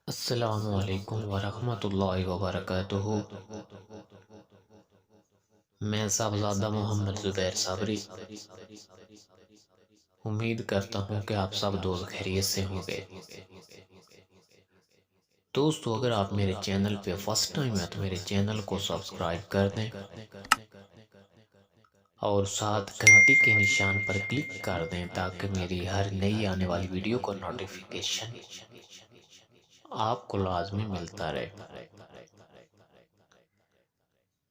السلام علیکم ورحمۃ اللہ وبرکاتہ۔ میں صاحبزادہ محمد زبیر صابری امید کرتا ہوں کہ آپ سب دوست خیریت سے ہوں گے۔ دوستو، اگر آپ میرے چینل پہ فرسٹ ٹائم ہے تو میرے چینل کو سبسکرائب کر دیں اور ساتھ گھنٹی کے نشان پر کلک کر دیں تاکہ میری ہر نئی آنے والی ویڈیو کو نوٹیفیکیشن آپ کو لازمی ملتا رہے۔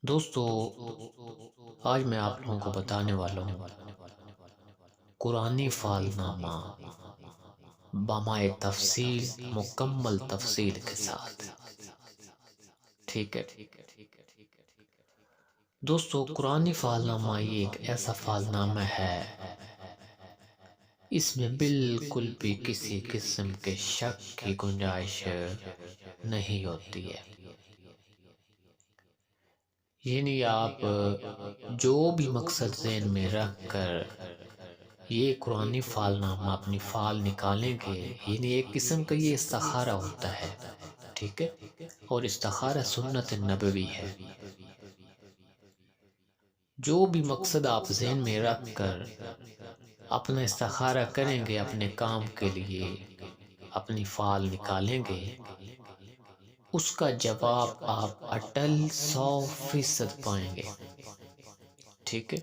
دوستو، آج میں آپ لوگوں کو بتانے والا ہوں قرآنی فال نامہ بمائے تفصیل، مکمل تفصیل کے ساتھ۔ ٹھیک ہے دوستو، قرآنی فال نامہ یہ ایک ایسا فال نامہ ہے، اس میں بالکل بھی کسی قسم کے شک کی گنجائش نہیں ہوتی ہے۔ یعنی آپ جو بھی مقصد ذہن میں رکھ کر یہ قرآنی فال نامہ اپنی فال نکالیں گے، یعنی ایک قسم کا یہ استخارہ ہوتا ہے، ٹھیک ہے، اور استخارہ سنت نبوی ہے۔ جو بھی مقصد آپ ذہن میں رکھ کر اپنا استخارہ کریں گے، اپنے کام کے لیے اپنی فال نکالیں گے، اس کا جواب آپ اٹل 100% پائیں گے۔ ٹھیک ہے،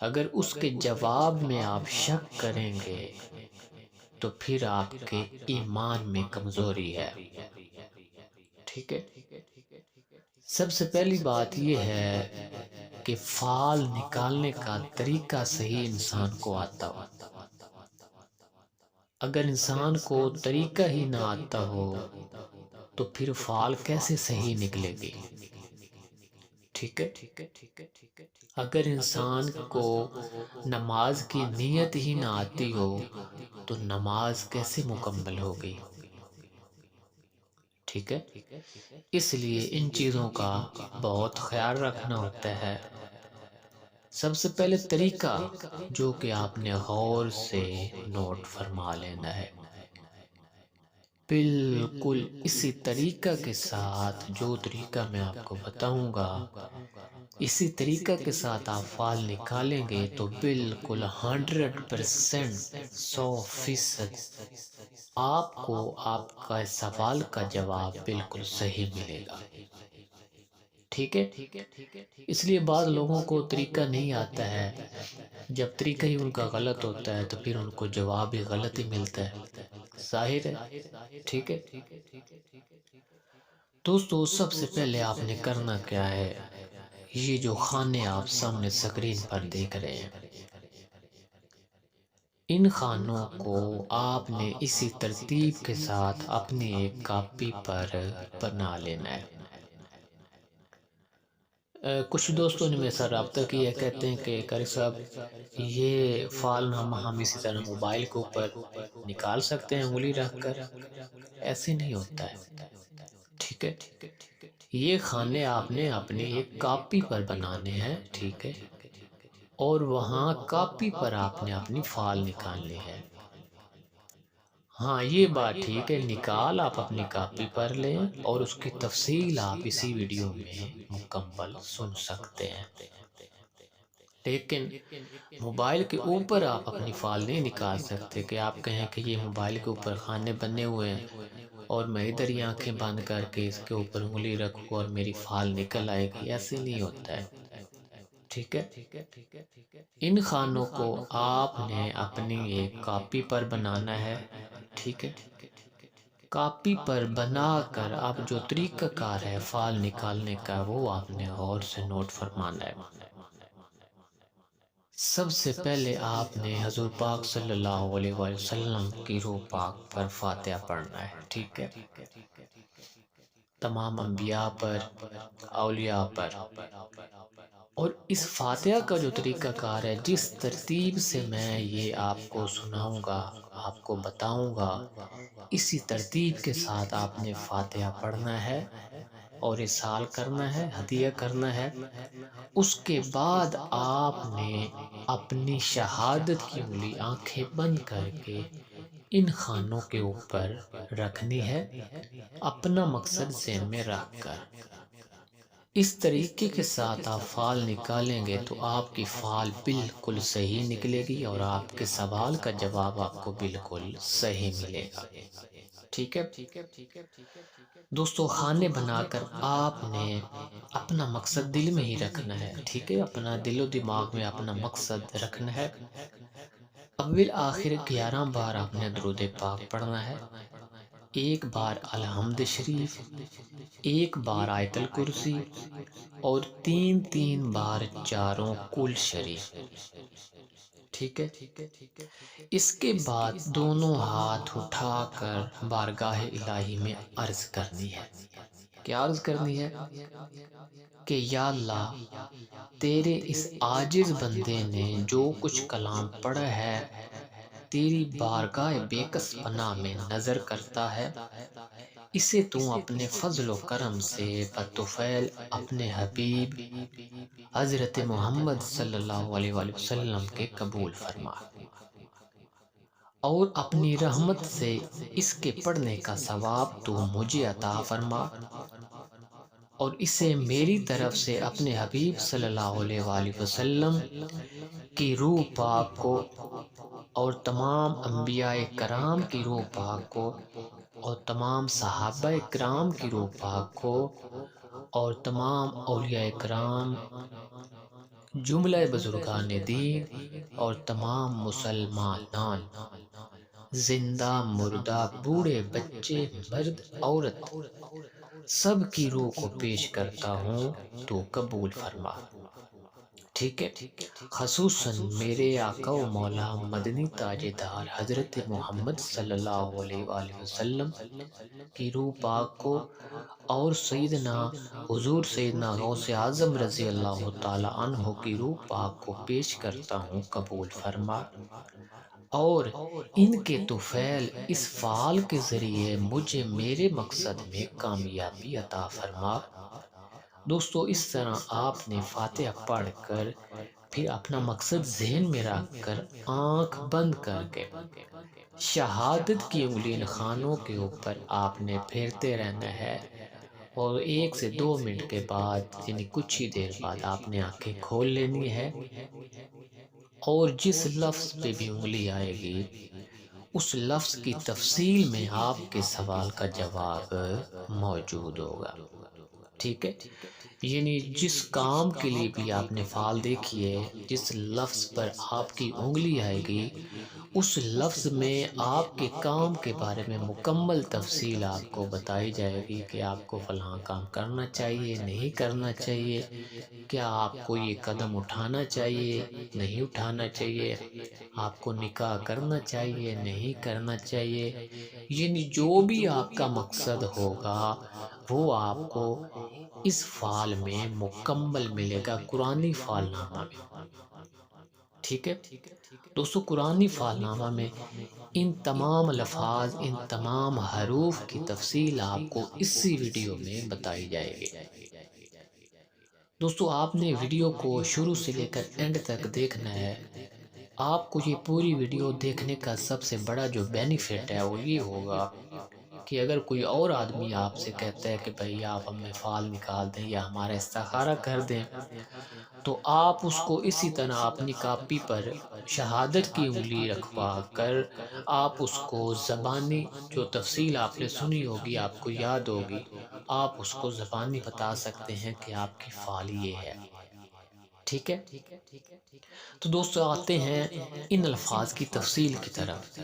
اگر اس کے جواب میں آپ شک کریں گے تو پھر آپ کے ایمان میں کمزوری ہے۔ ٹھیک ہے، سب سے پہلی بات یہ ہے کہ فال نکالنے کا طریقہ صحیح انسان کو آتا ہو۔ اگر انسان کو طریقہ ہی نہ آتا ہو تو پھر فال کیسے صحیح نکلے گی؟ ٹھیک ہے، اگر انسان کو نماز کی نیت ہی نہ آتی ہو تو نماز کیسے مکمل ہوگی؟ ٹھیک ہے، اس لیے ان چیزوں کا بہت خیال رکھنا ہوتا ہے۔ سب سے پہلے طریقہ جو کہ آپ نے غور سے نوٹ فرما لینا ہے، بالکل اسی طریقہ کے ساتھ جو طریقہ میں آپ کو بتاؤں گا، اسی طریقہ کے ساتھ آپ فال نکالیں گے تو بالکل 100%، 100% آپ کو آپ کا سوال کا جواب بالکل صحیح ملے گا۔ ٹھیک ہے، اس لیے بعض لوگوں کو طریقہ نہیں آتا ہے، جب طریقہ ہی ان کا غلط ہوتا ہے تو پھر ان کو جواب بھی غلط ہی ملتا ہے، ظاہر ہے۔ ٹھیک ہے دوستو، سب سے پہلے آپ نے کرنا کیا ہے، یہ جو خانے آپ سامنے سکرین پر دیکھ رہے ہیں، ان خانوں کو آپ نے اسی ترتیب کے ساتھ اپنی ایک کاپی پر بنا لینا ہے۔ کچھ دوستوں نے میرے ساتھ رابطہ کیا، کہتے ہیں کہ قاری صاحب یہ فال نامہ ہم اسی طرح موبائل کے اوپر نکال سکتے ہیں انگلی رکھ کر؟ ایسے نہیں ہوتا ہے۔ ٹھیک ہے، یہ خانے آپ نے اپنی ایک کاپی پر بنانے ہیں، ٹھیک ہے، اور وہاں کاپی پر آپ نے اپنی فال نکالنی ہے۔ ہاں، یہ بات ٹھیک ہے، نکال آپ اپنی کاپی پر لیں اور اس کی تفصیل آپ اسی ویڈیو میں مکمل سن سکتے ہیں، لیکن موبائل کے اوپر آپ اپنی فال نہیں نکال سکتے کہ آپ کہیں کہ یہ موبائل کے اوپر خانے بنے ہوئے ہیں اور میں ادھر ہی آنکھیں بند کر کے اس کے اوپر انگلی رکھوں اور میری فال نکل آئے گی، ایسے نہیں ہوتا ہے۔ ٹھیک ہے، ان خانوں کو آپ نے اپنی ایک کاپی پر بنانا ہے، ٹھیک ہے، کاپی پر بنا کر اب جو طریقہ کار ہے فال نکالنے کا وہ آپ نے غور سے نوٹ فرمانا ہے۔ سب سے پہلے آپ نے حضور پاک صلی اللہ علیہ وسلم کی روح پاک پر فاتحہ پڑھنا ہے، ٹھیک ہے، تمام انبیاء پر، اولیاء پر، اور اس فاتحہ کا جو طریقہ کار ہے، جس ترتیب سے میں یہ آپ کو سناؤں گا، آپ کو بتاؤں گا، اسی ترتیب کے ساتھ آپ نے فاتحہ پڑھنا ہے اور ارسال کرنا ہے، ہدیہ کرنا ہے۔ اس کے بعد آپ نے اپنی شہادت کی انگلی آنکھیں بند کر کے ان خانوں کے اوپر رکھنی ہے، اپنا مقصد ذہن میں رکھ کر۔ اس طریقے کے ساتھ آپ فعل نکالیں گے تو آپ کی فعل بالکل صحیح نکلے گی اور آپ کے سوال کا جواب آپ کو بالکل صحیح ملے گا۔ ٹھیک ہے دوستو، خانے بنا کر آپ نے اپنا مقصد دل میں ہی رکھنا ہے۔ ٹھیک ہے، اپنا دل و دماغ میں اپنا مقصد رکھنا ہے۔ اول آخر 11 بار آپ نے درود پاک پڑھنا ہے، 1 بار الحمد شریف، 1 بار آیت الکرسی اور 3 بار چاروں کل شریف۔ ٹھیک ہے، اس کے بعد دونوں ہاتھ اٹھا کر بارگاہ الہی میں عرض کرنی ہے۔ کیا عرض کرنی ہے؟ کہ یا اللہ، تیرے اس عاجز بندے نے جو کچھ کلام پڑھا ہے تیری بارگاہ بے کس پناہ میں نظر کرتا ہے، اسے تو اپنے فضل و کرم سے بطفیل اپنے حبیب حضرت محمد صلی اللہ علیہ وآلہ وسلم کے قبول فرما، اور اپنی رحمت سے اس کے پڑھنے کا ثواب تو مجھے عطا فرما، اور اسے میری طرف سے اپنے حبیب صلی اللہ علیہ وآلہ وسلم کی روح پاک کو اور تمام انبیاء کرام کی روح پاک کو اور تمام صحابہ کرام کی روح پاک کو اور تمام اولیاء کرام، جملہ بزرگان دین اور تمام مسلمانان، زندہ مردہ، بوڑھے بچے، مرد عورت، سب کی روح کو پیش کرتا ہوں، تو قبول فرما۔ ٹھیک ہے، خصوصاً میرے آقا و مولا مدنی تاجدار حضرت محمد صلی اللہ علیہ وآلہ وسلم کی روح پاک کو اور سیدنا حضور سیدنا غوث اعظم رضی اللہ تعالی عنہ کی روح پاک کو پیش کرتا ہوں، قبول فرما، اور ان کے طفیل اس فعال کے ذریعے مجھے میرے مقصد میں کامیابی عطا فرما۔ دوستو، اس طرح آپ نے فاتحہ پڑھ کر پھر اپنا مقصد ذہن میں رکھ کر آنکھ بند کر کے شہادت کی انگلی ان خانوں کے اوپر آپ نے پھیرتے رہنا ہے، اور 1 سے 2 منٹ کے بعد یعنی کچھ ہی دیر بعد آپ نے آنکھیں کھول لینی ہے، اور جس لفظ پہ بھی انگلی آئے گی اس لفظ کی تفصیل میں آپ کے سوال کا جواب موجود ہوگا۔ ٹھیک ہے، یعنی جس کام کے لیے بھی آپ نے فعال دیکھیے، جس لفظ پر آپ کی انگلی آئے گی اس لفظ میں آپ کے کام کے بارے میں مکمل تفصیل آپ کو بتائی جائے گی کہ آپ کو فلاں کام کرنا چاہیے، نہیں کرنا چاہیے، کیا آپ کو یہ قدم اٹھانا چاہیے، نہیں اٹھانا چاہیے، آپ کو نکاح کرنا چاہیے، نہیں کرنا چاہیے، یعنی جو بھی آپ کا مقصد ہوگا وہ آپ کو اس فعال میں مکمل ملے گا، قرآنی فعال نامہ میں۔ ٹھیک ہے دوستو، قرآنی فعال نامہ میں ان تمام الفاظ، ان تمام حروف کی تفصیل آپ کو اسی ویڈیو میں بتائی جائے گی۔ دوستو، آپ نے ویڈیو کو شروع سے لے کر اینڈ تک دیکھنا ہے۔ آپ کو یہ پوری ویڈیو دیکھنے کا سب سے بڑا جو بینیفٹ ہے وہ یہ ہوگا کہ اگر کوئی اور آدمی آپ سے کہتا ہے کہ بھئی آپ ہمیں فعال نکال دیں یا ہمارا استخارہ کر دیں، تو آپ اس کو اسی طرح اپنی کاپی پر شہادت کی انگلی رکھوا کر آپ اس کو زبانی جو تفصیل آپ نے سنی ہوگی، آپ کو یاد ہوگی، آپ اس کو زبانی بتا سکتے ہیں کہ آپ کی فعال یہ ہے۔ ٹھیک ہے، تو دوستو آتے ہیں ان الفاظ کی تفصیل کی طرف۔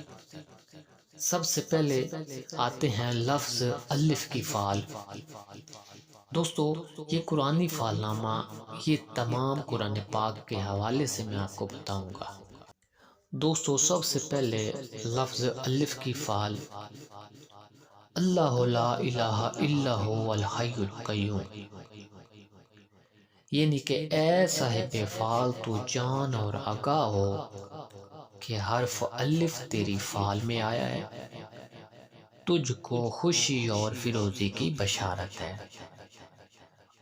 سب سے پہلے آتے ہیں لفظ الف کی فعال۔ دوستو، یہ قرآنی فعال نامہ یہ تمام قرآن پاک کے حوالے سے میں آپ کو بتاؤں گا۔ دوستو، سب سے پہلے لفظ الف کی فعال، اللہ لا الہ الا هو الحی القیوم، یعنی کہ اے صاحب فعال تو جان اور آگاہ ہو کہ حرف الف تیری فعال میں آیا ہے، تجھ کو خوشی اور فیروزی کی بشارت ہے،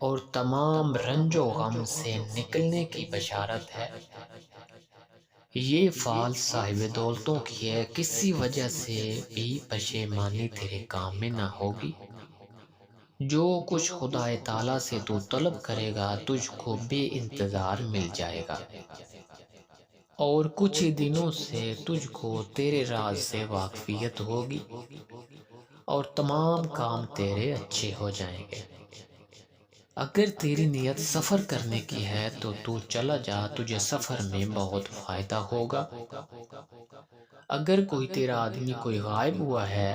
اور تمام رنج و غم سے نکلنے کی بشارت ہے، یہ فعل صاحب دولتوں کی ہے، کسی وجہ سے بھی پشیمانی تیرے کام میں نہ ہوگی۔ جو کچھ خدا تعالیٰ سے تو طلب کرے گا تجھ کو بے انتظار مل جائے گا، اور کچھ ہی دنوں سے تجھ کو تیرے راز سے واقفیت ہوگی اور تمام کام تیرے اچھے ہو جائیں گے۔ اگر تیری نیت سفر کرنے کی ہے تو چلا جا، تجھے سفر میں بہت فائدہ ہوگا۔ اگر کوئی تیرا آدمی کوئی غائب ہوا ہے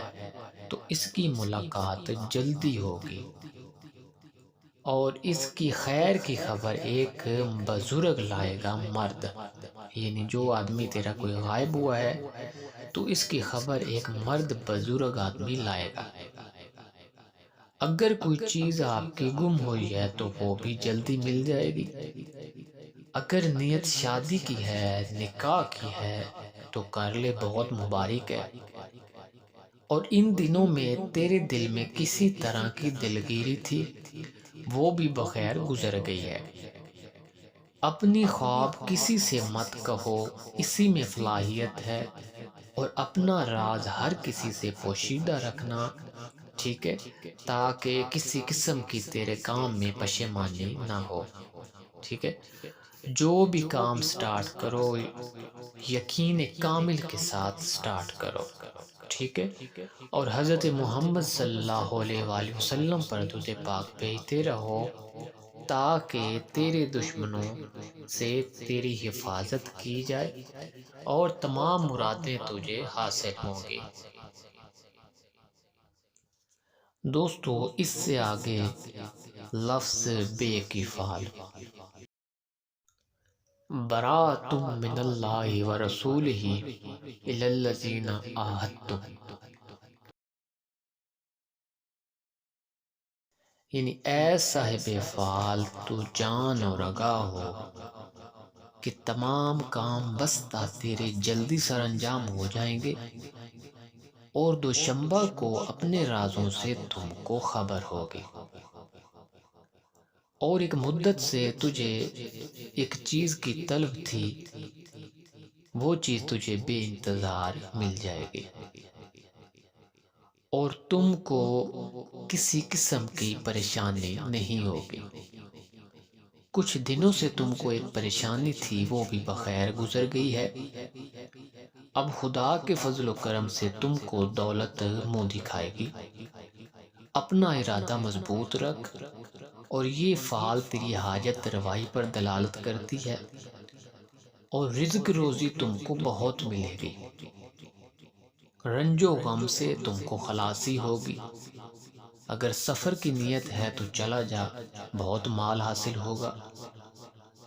تو اس کی ملاقات جلدی ہوگی، اور اس کی خیر کی خبر ایک بزرگ لائے گا مرد۔ یعنی جو آدمی تیرا کوئی غائب ہوا ہے تو اس کی خبر ایک مرد بزرگ آدمی لائے گا۔ اگر کوئی چیز آپ کی گم ہوئی ہے تو وہ بھی جلدی مل جائے گی۔ اگر نیت شادی کی ہے، نکاح کی ہے تو کر لے، بہت مبارک ہے۔ اور ان دنوں میں تیرے دل میں کسی طرح کی دلگیری تھی، وہ بھی بخیر گزر گئی ہے۔ اپنی خواب کسی سے مت کہو، اسی میں فلاحیت ہے، اور اپنا راز ہر کسی سے پوشیدہ رکھنا، ٹھیک ہے، تاکہ کسی قسم کی تیرے کام میں پشیمانی نہ ہو، ٹھیک ہے۔ جو بھی کام سٹارٹ کرو یقین کامل کے ساتھ سٹارٹ کرو، ٹھیک ہے، اور حضرت محمد صلی اللہ علیہ وآلہ وسلم پر درود پاک بھیجتے رہو تاکہ تیرے دشمنوں سے تیری حفاظت کی جائے اور تمام مرادیں تجھے حاصل ہوں گی۔ دوستو، اس سے آگے لفظ بے کی فعل، براۃ من اللہ ورسولہ الی الذین عاہدتم، یعنی اے صاحب فعال تو جان اور آگاہ ہو کہ تمام کام بستہ تیرے جلدی سر انجام ہو جائیں گے، اور دوشمبہ کو اپنے رازوں سے تم کو خبر ہوگی، اور ایک مدت سے تجھے ایک چیز کی طلب تھی، وہ چیز تجھے بے انتظار مل جائے گی، اور تم کو کسی قسم کی پریشانی نہیں ہوگی۔ کچھ دنوں سے تم کو ایک پریشانی تھی، وہ بھی بخیر گزر گئی ہے۔ اب خدا کے فضل و کرم سے تم کو دولت منہ دکھائے گی۔ اپنا ارادہ مضبوط رکھ، اور یہ فعل تیری حاجت روائی پر دلالت کرتی ہے، اور رزق روزی تم کو بہت ملے گی۔ رنج و غم سے تم کو خلاصی ہوگی۔ اگر سفر کی نیت ہے تو چلا جا، بہت مال حاصل ہوگا۔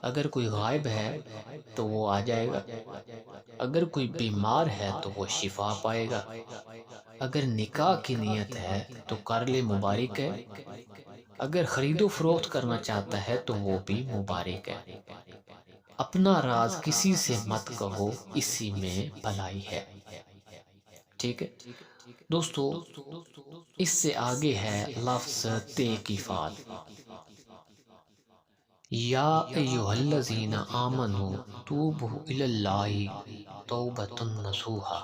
اگر کوئی غائب ہے تو وہ آ جائے گا۔ اگر کوئی بیمار ہے تو وہ شفا پائے گا۔ اگر نکاح کی نیت ہے تو کر لے، مبارک ہے۔ اگر خرید و فروخت کرنا چاہتا ہے تو وہ بھی مبارک ہے۔ اپنا راز کسی سے مت کہو، اسی میں بھلائی ہے، ٹھیک ہے دوستو۔ اس سے آگے ہے لفظ تے کی فعل، یا ایہا الذین آمنوا توبوا الی اللہ توبۃ نصوحا،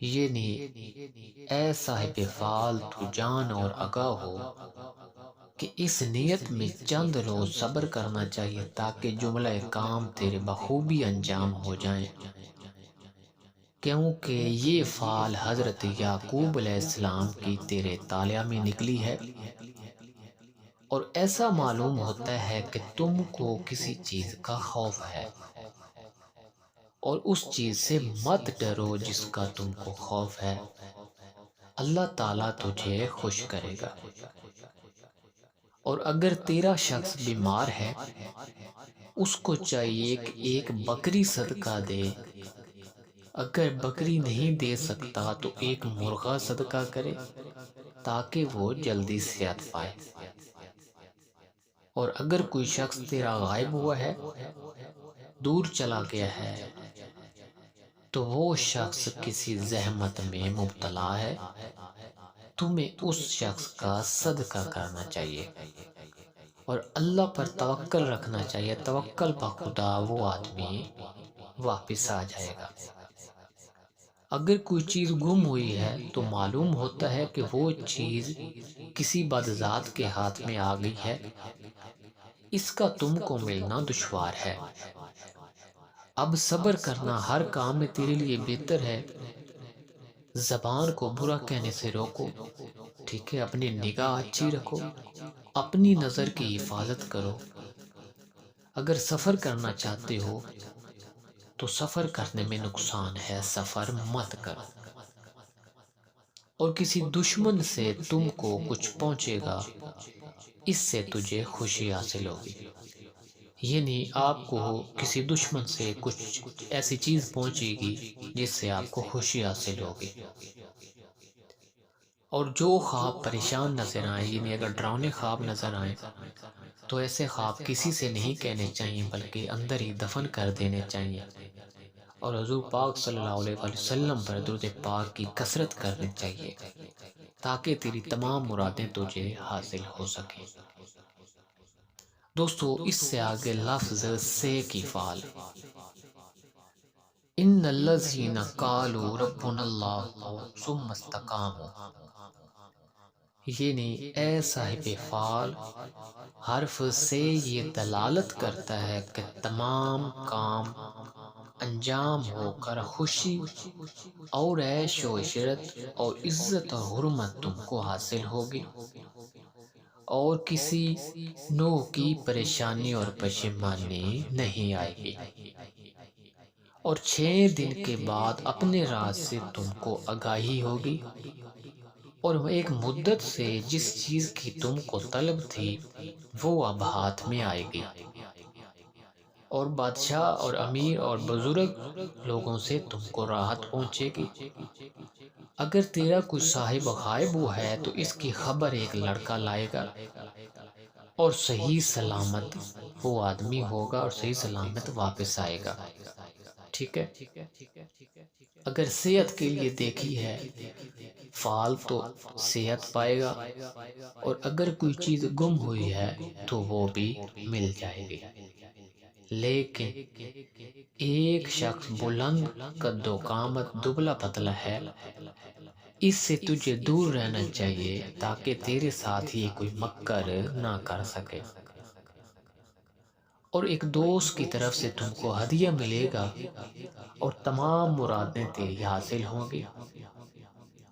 یعنی اے صاحب فعال تو جان اور آگاہ ہو کہ اس نیت میں چند روز صبر کرنا چاہیے تاکہ جملہ کام تیرے بخوبی انجام ہو جائیں، کیونکہ یہ فعل حضرت یعقوب علیہ السلام کی تیرے طالع میں نکلی ہے، اور ایسا معلوم ہوتا ہے کہ تم کو کسی چیز کا خوف ہے، اور اس چیز سے مت ڈرو جس کا تم کو خوف ہے، اللہ تعالیٰ تجھے خوش کرے گا۔ اور اگر تیرا شخص بیمار ہے، اس کو چاہیے کہ ایک بکری صدقہ دے، اگر بکری نہیں دے سکتا تو ایک مرغا صدقہ کرے تاکہ وہ جلدی صحت پائے۔ اور اگر کوئی شخص تیرا غائب ہوا ہے، دور چلا گیا ہے، تو وہ شخص کسی زحمت میں مبتلا ہے، تمہیں اس شخص کا صدقہ کرنا چاہیے، اور اللہ پر توکل رکھنا چاہیے۔ توکل بخدا وہ آدمی واپس آ جائے گا۔ اگر کوئی چیز گم ہوئی ہے تو معلوم ہوتا ہے کہ وہ چیز کسی بدذات کے ہاتھ میں آ گئی ہے، اس کا تم کو ملنا دشوار ہے۔ اب صبر کرنا ہر کام میں تیرے لیے بہتر ہے۔ زبان کو برا کہنے سے روکو، ٹھیک ہے؟ اپنی نگاہ اچھی رکھو، اپنی نظر کی حفاظت کرو۔ اگر سفر کرنا چاہتے ہو تو سفر کرنے میں نقصان ہے، سفر مت کرو۔ اور کسی دشمن سے تم کو کچھ پہنچے گا، اس سے تجھے خوشی حاصل ہوگی۔ یعنی آپ کو کسی دشمن سے کچھ ایسی چیز پہنچے گی جس سے آپ کو خوشی حاصل ہوگی۔ اور جو خواب پریشان نظر آئیں، یعنی اگر ڈراؤنے خواب نظر آئیں تو ایسے خواب کسی سے نہیں کہنے چاہیے بلکہ اندر ہی دفن کر دینے چاہیے۔ اور حضور پاک صلی اللہ علیہ وآلہ وسلم پر درود پاک کی کثرت کرنی چاہیے تاکہ تیری تمام مرادیں تجھے حاصل ہو سکیں۔ دوستو اس سے آگے لفظ سے کی فعل، ان الذین قالوا ربنا اللہ ثم استقاموا، یعنی اے صاحب فعل، حرف سے یہ دلالت کرتا ہے کہ تمام کام انجام ہو کر خوشی اور عیش و عشرت اور عزت اور حرمت تم کو حاصل ہوگی، اور کسی نوع کی پریشانی اور پشیمانی نہیں آئے گی۔ اور 6 دن کے بعد اپنے راز سے تم کو آگاہی ہوگی، اور ایک مدت سے جس چیز کی تم کو طلب تھی وہ اب ہاتھ میں آئے گی، اور بادشاہ اور امیر اور بزرگ لوگوں سے تم کو راحت پہنچے گی۔ اگر تیرا کوئی صاحب غائب ہوا ہے تو اس کی خبر ایک لڑکا لائے گا، اور صحیح سلامت وہ آدمی ہوگا اور صحیح سلامت واپس آئے گا، ٹھیک ہے؟ اگر صحت کے لیے دیکھی ہے فعال تو صحت پائے گا، اور اگر کوئی چیز گم ہوئی ہے تو وہ بھی مل جائے گی۔ لیکن ایک شخص بلند قد و قامت دبلا پتلا ہے، اس سے تجھے دور رہنا چاہیے تاکہ تیرے ساتھ یہ کوئی مکر نہ کر سکے۔ اور ایک دوست کی طرف سے تم کو ہدیہ ملے گا اور تمام مرادیں تیری حاصل ہوں گی۔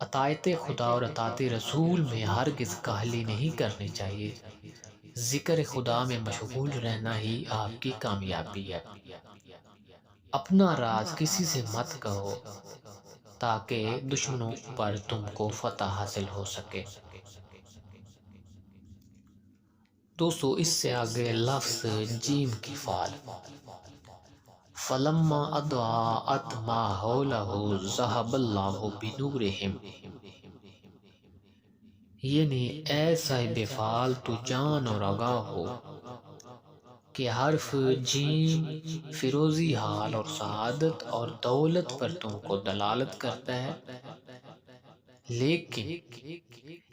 اطاعت خدا اور اطاعت رسول میں ہرگز کاہلی نہیں کرنی چاہیے۔ ذکر خدا میں مشغول رہنا ہی آپ کی کامیابی ہے۔ اپنا راز کسی سے مت کہو تاکہ دشمنوں پر تم کو فتح حاصل ہو سکے۔ دوستو اس سے آگے لفظ جیم کی فعل، فلما اضاءت ما حولہ ذہب اللہ بنورہم، یعنی اے صاحب فعل تو جان اور آگاہ ہو کہ حرف جیم فیروزی حال اور سعادت اور دولت پر تم کو دلالت کرتا ہے، لیکن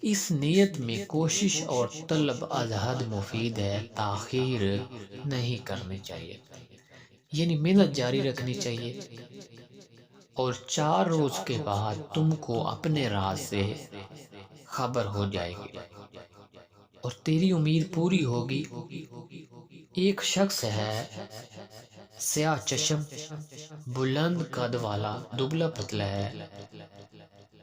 اس نیت میں کوشش اور طلب از حد مفید ہے، تاخیر نہیں کرنی چاہیے، یعنی محنت جاری رکھنی چاہیے۔ اور 4 روز کے بعد تم کو اپنے راز سے خبر ہو جائے گی اور تیری امید پوری ہوگی۔ ایک شخص ہے سیاہ چشم، بلند قد والا، دبلا پتلا ہے،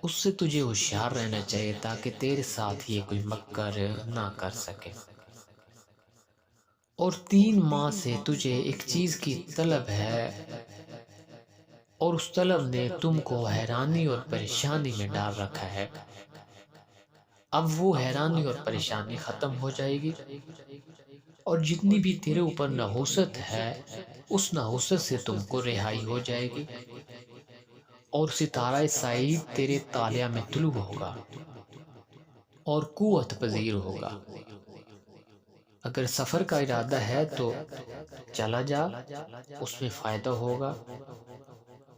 اس سے تجھے ہوشیار رہنا چاہیے تاکہ تیرے ساتھ یہ کوئی مکر نہ کر سکے۔ اور 3 ماہ سے تجھے ایک چیز کی طلب ہے اور اس طلب نے تم کو حیرانی اور پریشانی میں ڈال رکھا ہے، اب وہ حیرانی اور پریشانی ختم ہو جائے گی، اور جتنی بھی تیرے اوپر نحوست ہے اس نحوست سے تم کو رہائی ہو جائے گی، اور ستارہ سعید تیرے طالع میں طلوع ہوگا اور قوت پذیر ہوگا۔ اگر سفر کا ارادہ ہے تو چلا جا، اس میں فائدہ ہوگا،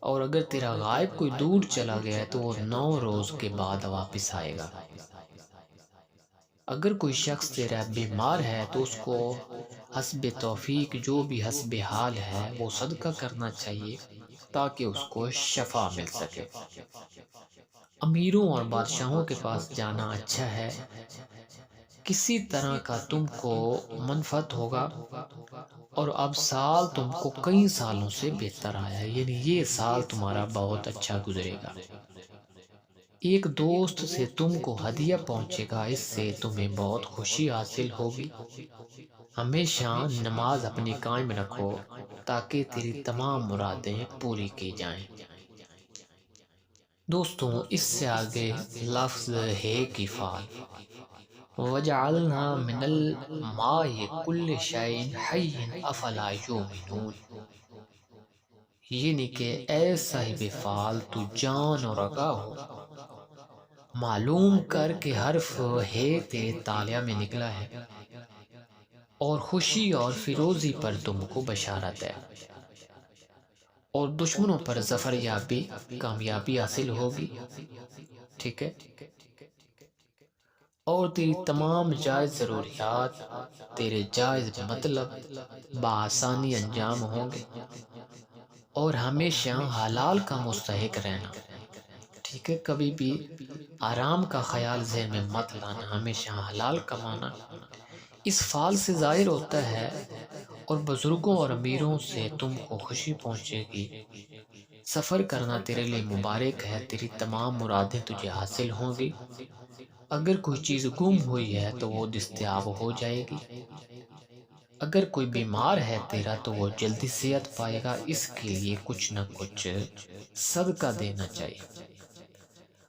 اور اگر تیرا غائب کوئی دور چلا گیا ہے تو وہ 9 روز کے بعد واپس آئے گا۔ اگر کوئی شخص تیرا بیمار ہے تو اس کو حسب توفیق جو بھی حسب حال ہے وہ صدقہ کرنا چاہیے تاکہ اس کو شفا مل سکے۔ امیروں اور بادشاہوں کے پاس جانا اچھا ہے، کسی طرح کا تم کو منفعت ہوگا، اور اب سال تم کو کئی سالوں سے بہتر آیا، یعنی یہ سال تمہارا بہت اچھا گزرے گا۔ ایک دوست سے تم کو ہدیہ پہنچے گا، اس سے تمہیں بہت خوشی حاصل ہوگی۔ ہمیشہ نماز اپنی قائم رکھو تاکہ تیری تمام مرادیں پوری کی جائیں۔ دوستوں اس سے آگے لفظ ہے کی فعل، وَجَعَلْنَا مِنَ الْمَاءِ كُلِّ شَيْءٍ حَيٍّ أَفَلَا يُؤْمِنُونَ، یعنی کہ اے صاحب فعل تو جان اور آگاہ ہو، معلوم کر کے حرف ہے تیرے تالیہ میں نکلا ہے، اور خوشی اور فیروزی پر تم کو بشارت ہے، اور دشمنوں پر ظفر یابی کامیابی حاصل ہوگی۔ ٹھیک ہے، اور تیری تمام جائز ضروریات، تیرے جائز مطلب بآسانی انجام ہوں گے، اور ہمیشہ حلال کا مستحق رہنا۔ ٹھیک ہے، کبھی بھی آرام کا خیال ذہن میں مت لانا، ہمیشہ حلال کمانا۔ اس فعل سے ظاہر ہوتا ہے اور بزرگوں اور امیروں سے تم کو خوشی پہنچے گی۔ سفر کرنا تیرے لیے مبارک ہے، تیری تمام مرادیں تجھے حاصل ہوں گی۔ اگر کوئی چیز گم ہوئی ہے تو وہ دستیاب ہو جائے گی۔ اگر کوئی بیمار ہے تیرا تو وہ جلدی صحت پائے گا، اس کے لیے کچھ نہ کچھ صدقہ دینا چاہیے۔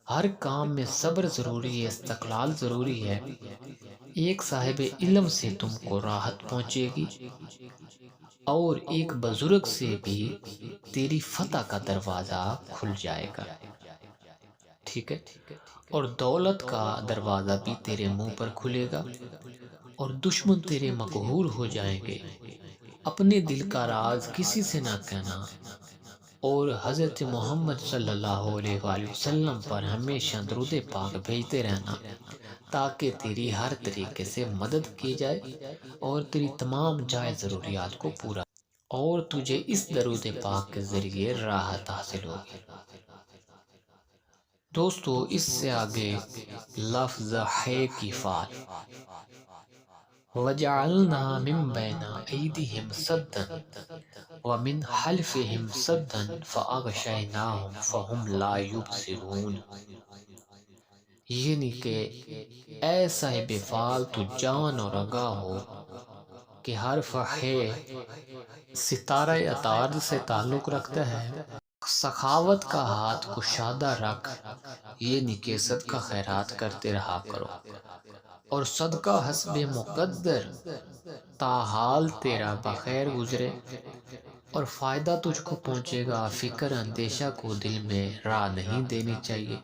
ہر کام میں صبر ضروری ہے، استقلال ضروری ہے۔ ایک صاحب علم سے تم کو راحت پہنچے گی، اور ایک بزرگ سے بھی تیری فتح کا دروازہ کھل جائے گا۔ ٹھیک ہے، اور دولت کا دروازہ بھی تیرے منہ پر کھلے گا، اور دشمن تیرے مقہور ہو جائیں گے۔ اپنے دل کا راز کسی سے نہ کہنا، اور حضرت محمد صلی اللہ علیہ وآلہ وسلم پر ہمیشہ درود پاک بھیجتے رہنا تاکہ تیری ہر طریقے سے مدد کی جائے اور تیری تمام جائز ضروریات کو پورا، اور تجھے اس درود پاک کے ذریعے راحت حاصل ہوگی۔ دوستو اس سے آگے لفظ ہے کی فعل، وَجَعَلْنَا مِن بَيْنَ أَيْدِيهِمْ سَدًّا وَمِنْ خَلْفِهِمْ سَدًّا فَأَغْشَيْنَاهُمْ فَهُمْ لَا يُبْصِرُونَ، یعنی کہ اے صاحب فعل تو جان اور آگاہ ہو کہ حرف ہے ستارہ عطارد سے تعلق رکھتا ہے۔ سخاوت کا ہاتھ کشادہ رکھ، یعنی کہ صدقہ خیرات کرتے رہا کرو، اور صدقہ حسب مقدر تاحال تیرا بخیر گزرے، اور فائدہ تجھ کو پہنچے گا۔ فکر اندیشہ کو دل میں راہ نہیں دینی چاہیے،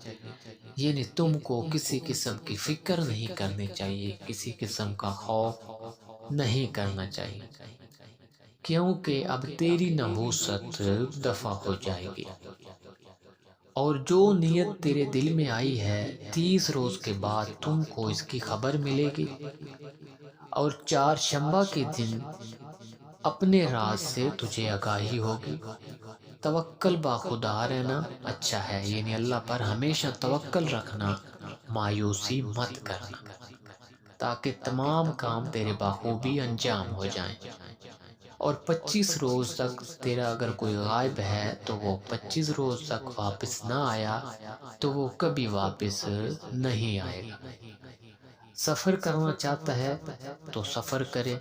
یعنی تم کو کسی قسم کی فکر نہیں کرنی چاہیے، کسی قسم کا خوف نہیں کرنا چاہیے، کیونکہ اب تیری نحوست دفع ہو جائے گی، اور جو نیت تیرے دل میں آئی ہے 30 روز کے بعد تم کو اس کی خبر ملے گی، اور 4 شنبہ کے دن اپنے راز سے تجھے آگاہی ہوگی۔ توکل با خدا رہنا اچھا ہے، یعنی اللہ پر ہمیشہ توکل رکھنا، مایوسی مت کرنا، تاکہ تمام کام تیرے بخوبی انجام ہو جائیں۔ اور 25 روز تک تیرا اگر کوئی غائب ہے تو وہ 25 روز تک واپس نہ آیا تو وہ کبھی واپس نہیں آئے گا۔ سفر کرنا چاہتا ہے تو سفر کرے،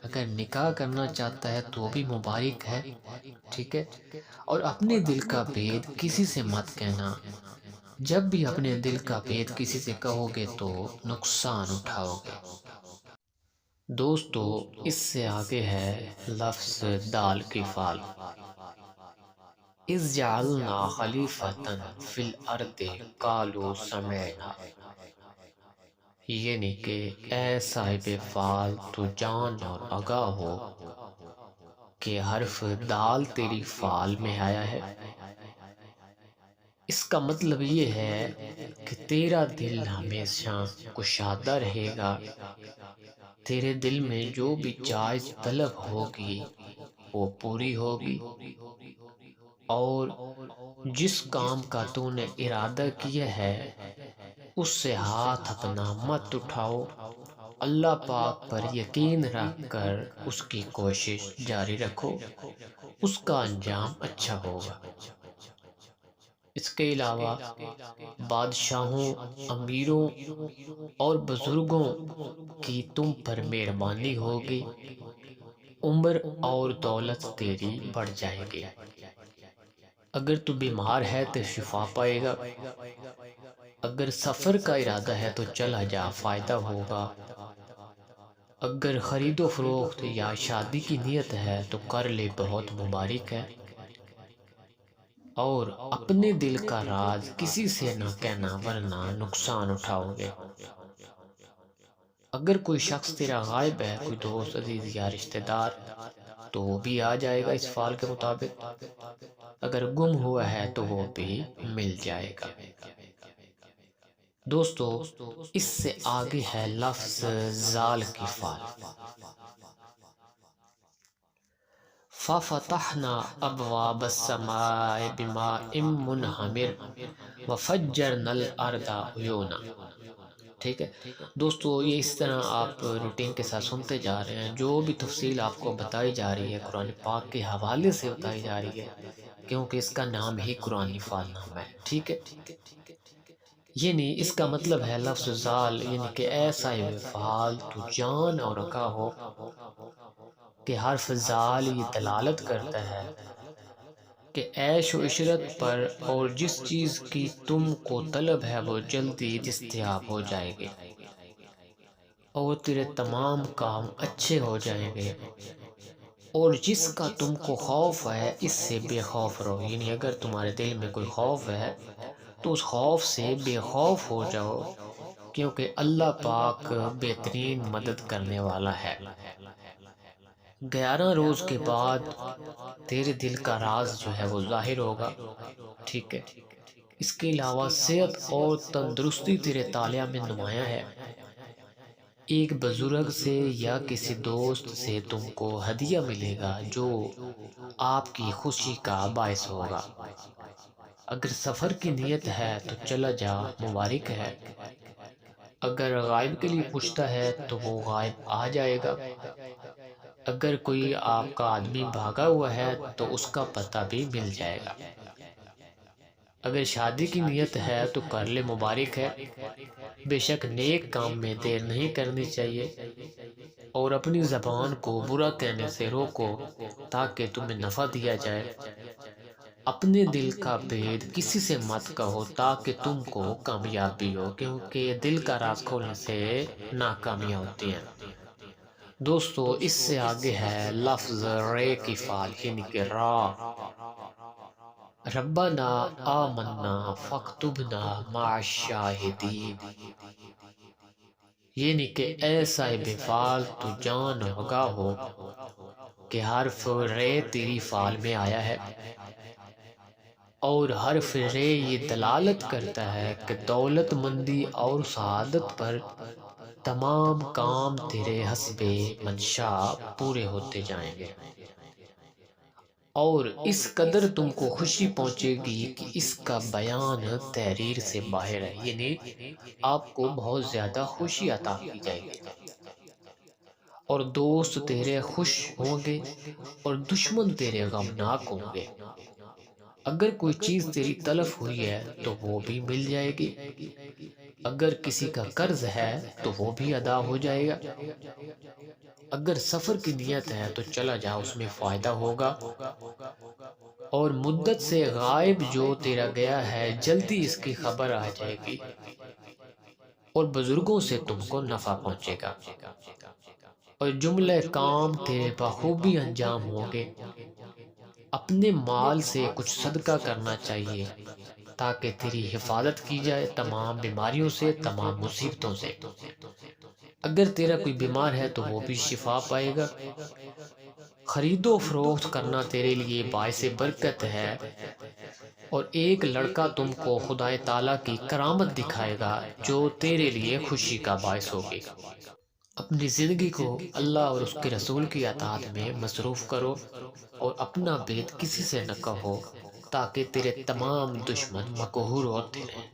اگر نکاح کرنا چاہتا ہے تو بھی مبارک ہے۔ ٹھیک ہے، اور اپنے دل کا بھید کسی سے مت کہنا، جب بھی اپنے دل کا بھید کسی سے کہو گے تو نقصان اٹھاؤ گے۔ دوستو اس سے آگے ہے لفظ دال کی فعل، اذ جعلنا خلیفۃ فی الارض قالوا سمعنا، یعنی کہ اے صاحب فعل تو جان اور آگاہ ہو کہ حرف دال تیری فعل میں آیا ہے۔ اس کا مطلب یہ ہے کہ تیرا دل ہمیشہ کشادہ رہے گا، تیرے دل میں جو بھی جائز طلب ہوگی وہ پوری ہوگی، اور جس کام کا تو نے ارادہ کیا ہے اس سے ہاتھ اپنا مت اٹھاؤ، اللہ پاک پر یقین رکھ کر اس کی کوشش جاری رکھو، اس کا انجام اچھا ہوگا۔ اس کے علاوہ بادشاہوں، امیروں اور بزرگوں کی تم پر مہربانی ہوگی، عمر اور دولت تیری بڑھ جائے گی۔ اگر تو بیمار ہے تو شفا پائے گا، اگر سفر کا ارادہ ہے تو چلا جا، فائدہ ہوگا، اگر خرید و فروخت یا شادی کی نیت ہے تو کر لے، بہت مبارک ہے، اور اپنے دل کا راز کسی سے نہ کہنا ورنہ نقصان اٹھاؤ گے۔ اگر کوئی شخص تیرا غائب ہے، کوئی دوست عزیز یا رشتہ دار، تو وہ بھی آ جائے گا اس فعل کے مطابق، اگر گم ہوا ہے تو وہ بھی مل جائے گا۔ دوستو، اس سے آگے ہے لفظ زال کی فعل۔ فَفَتَحْنَا أَبْوَابَ السَّمَاءِ بِمَاءٍ مُنْهَمِرٍ وَفَجَّرْنَا الْأَرْضَ عُيُونًا۔ ٹھیک ہے دوستو، یہ اس طرح آپ روٹین کے ساتھ سنتے جا رہے ہیں، جو بھی تفصیل آپ کو بتائی جا رہی ہے قرآن پاک کے حوالے سے بتائی جا رہی ہے، کیونکہ اس کا نام ہی قرآن فعل نام ہے۔ ٹھیک ہے، یعنی اس کا مطلب ہے لفظ زال، یعنی کہ ایسا فعال تو جان اور رکا ہو، کہ حرف زال یہ دلالت کرتا ہے کہ عیش و عشرت پر، اور جس چیز کی تم کو طلب ہے وہ جلدی دستیاب ہو جائے گی، اور تیرے تمام کام اچھے ہو جائیں گے، اور جس کا تم کو خوف ہے اس سے بے خوف رہو، یعنی اگر تمہارے دل میں کوئی خوف ہے تو اس خوف سے بے خوف ہو جاؤ، کیونکہ اللہ پاک بہترین مدد کرنے والا ہے۔ 11 روز کے بعد تیرے دل کا راز جو ہے وہ ظاہر ہوگا۔ ٹھیک ہے، اس کے علاوہ صحت اور تندرستی تیرے طالع میں نمایاں ہے۔ ایک بزرگ سے یا کسی دوست سے تم کو ہدیہ ملے گا جو آپ کی خوشی کا باعث ہوگا۔ اگر سفر کی نیت ہے تو چلا جا، مبارک ہے، اگر غائب کے لیے پوچھتا ہے تو وہ غائب آ جائے گا، اگر کوئی آپ کا آدمی بھاگا ہوا ہے تو اس کا پتہ بھی مل جائے گا، اگر شادی کی نیت ہے تو کر لے، مبارک ہے، بے شک نیک کام میں دیر نہیں کرنی چاہیے، اور اپنی زبان کو برا کہنے سے روکو تاکہ تمہیں نفع دیا جائے، اپنے دل کا بید کسی سے مت کہو تاکہ تم کو کامیابی ہو، کیونکہ دل کا راز کھولنے سے ناکامیاں ہوتی ہیں۔ دوستو، اس سے آگے ہے لفظ رے کی فعل، یعنی کہ را۔ ربنا آمنا فاکتبنا مع الشاہدین، یعنی کہ اے صاحب فعل تو جان و آگاہ ہو کہ حرف رے تیری فعل میں آیا ہے، اور حرف رے یہ دلالت کرتا ہے کہ دولت مندی اور سعادت پر تمام کام تیرے حسب منشا پورے ہوتے جائیں گے، اور اس قدر تم کو خوشی پہنچے گی کہ اس کا بیان تحریر سے باہر ہے، یعنی آپ کو بہت زیادہ خوشی عطا کی جائے گی، اور دوست تیرے خوش ہوں گے اور دشمن تیرے غمناک ہوں گے، اگر کوئی چیز تیری طلب ہوئی ہے تو وہ بھی مل جائے گی، اگر کسی کا قرض ہے تو وہ بھی ادا ہو جائے گا، اگر سفر کی نیت ہے تو چلا جا، اس میں فائدہ ہوگا، اور مدت سے غائب جو تیرا گیا ہے جلدی اس کی خبر آ جائے گی، اور بزرگوں سے تم کو نفع پہنچے گا، اور جملہ کام تیرے بخوبی انجام ہوں گے۔ اپنے مال سے کچھ صدقہ کرنا چاہیے تاکہ تیری حفاظت کی جائے تمام بیماریوں سے، تمام مصیبتوں سے، اگر تیرا کوئی بیمار ہے تو وہ بھی شفا پائے گا، خرید و فروخت کرنا تیرے لیے باعث برکت ہے، اور ایک لڑکا تم کو خدا تعالیٰ کی کرامت دکھائے گا جو تیرے لیے خوشی کا باعث ہوگی۔ اپنی زندگی کو اللہ اور اس کے رسول کی اطاعت میں مصروف کرو، اور اپنا بید کسی سے نہ کہو، تاکہ تیرے تمام دشمن مقہور ہوتے رہیں۔